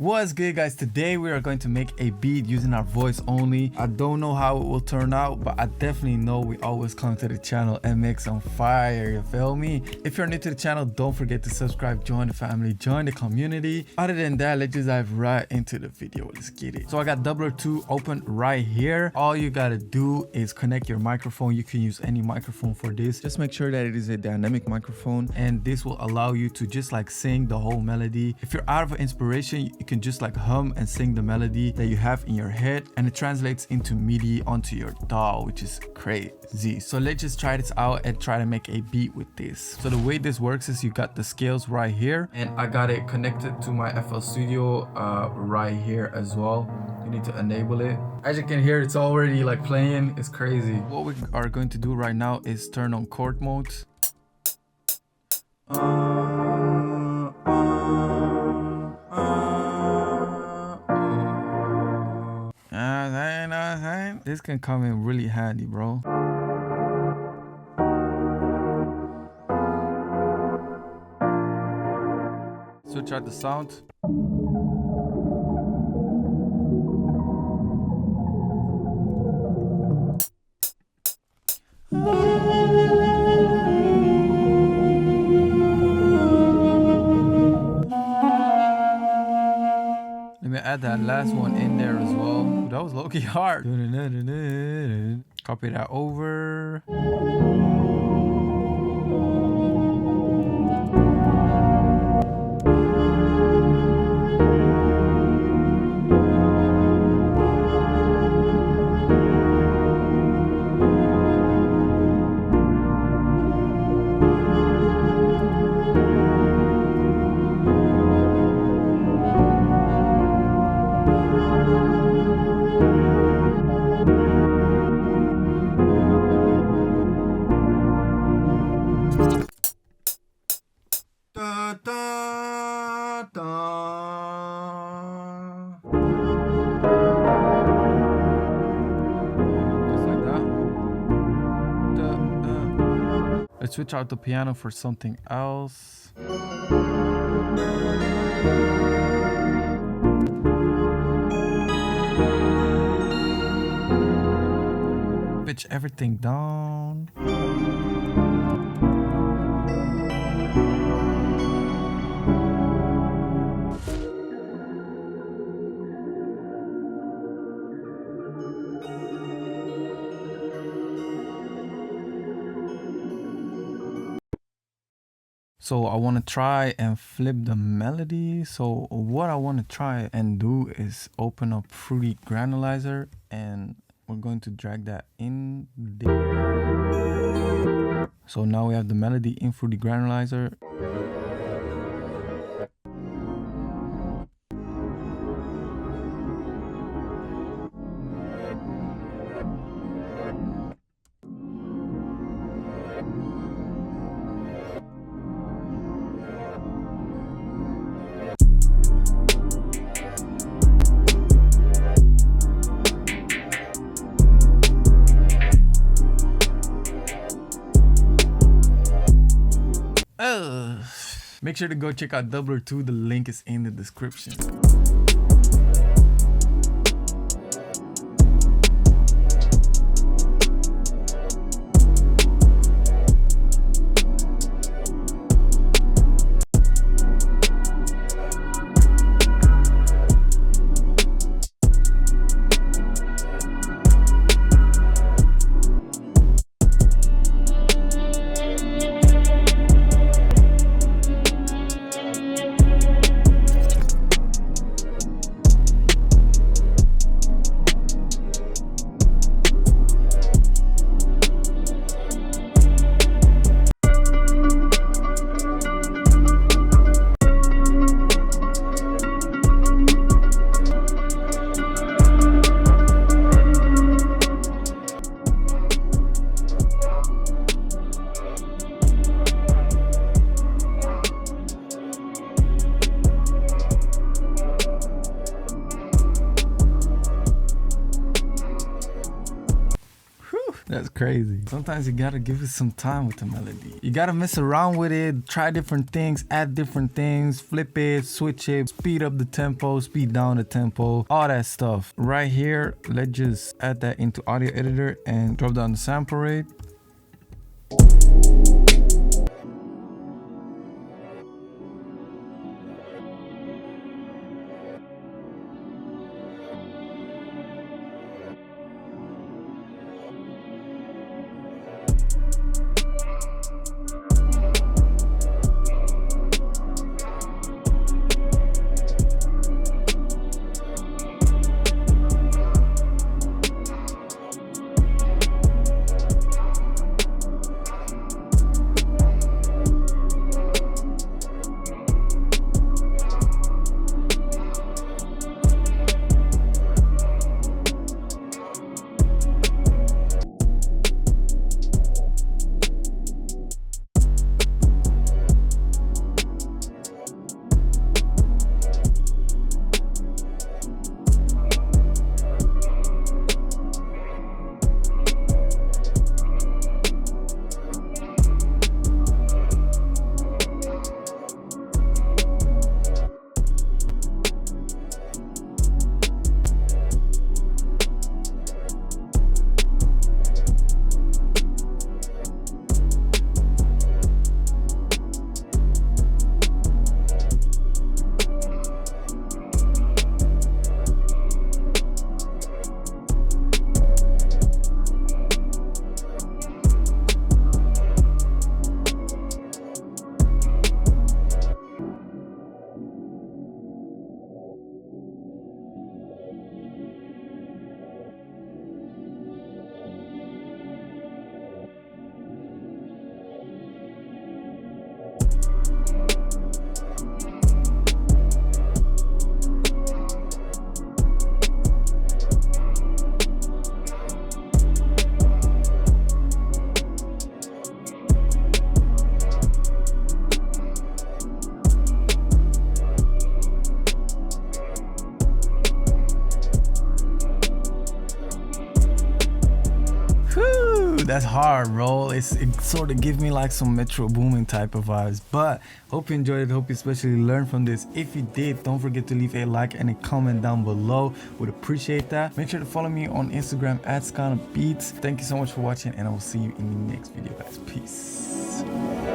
What's good, guys? Today we are going to make a beat using our voice only. I don't know how it will turn out, but I definitely know we always come to the channel and make some fire, you feel me? If you're new to the channel, don't forget to subscribe, join the family, join the community. Other than that, let's just dive right into the video. Let's get it. So I got Doubler 2 open right here. All you gotta do is connect your microphone. You can use any microphone for this. Just make sure that it is a dynamic microphone, and this will allow you to just like sing the whole melody. If you're out of inspiration, you can just like hum and sing the melody that you have in your head, and it translates into MIDI onto your DAW, which is crazy. So let's just try this out and try to make a beat with this. So the way this works is you got the scales right here, and I got it connected to my FL Studio right here as well. You need to enable it. As you can hear, it's already like playing. It's crazy. What we are going to do right now is turn on chord mode. This can come in really handy, bro. Switch out the sound. Let me add that last one in there as well. That was low-key hard. Copy that over. Let's switch out the piano for something else. Pitch everything down. So I want to try and flip the melody. So what I want to try and do is open up Fruity Granulizer, and we're going to drag that in there. So now we have the melody in Fruity Granulizer. Make sure to go check out Doubler 2. The link is in the description. That's crazy. Sometimes you gotta give it some time with the melody. You gotta mess around with it, try different things, add different things, flip it, switch it, speed up the tempo, speed down the tempo, all that stuff. Right here, let's just add that into audio editor and drop down the sample rate. That's hard, bro. It sort of gives me like some METROBOOMIN type of vibes, but hope you enjoyed it. Hope you especially learned from this. If you did, don't forget to leave a like and a comment down below. Would appreciate that. Make sure to follow me on Instagram @SkanaBeats. Thank you so much for watching, and I will see you in the next video, guys. Peace.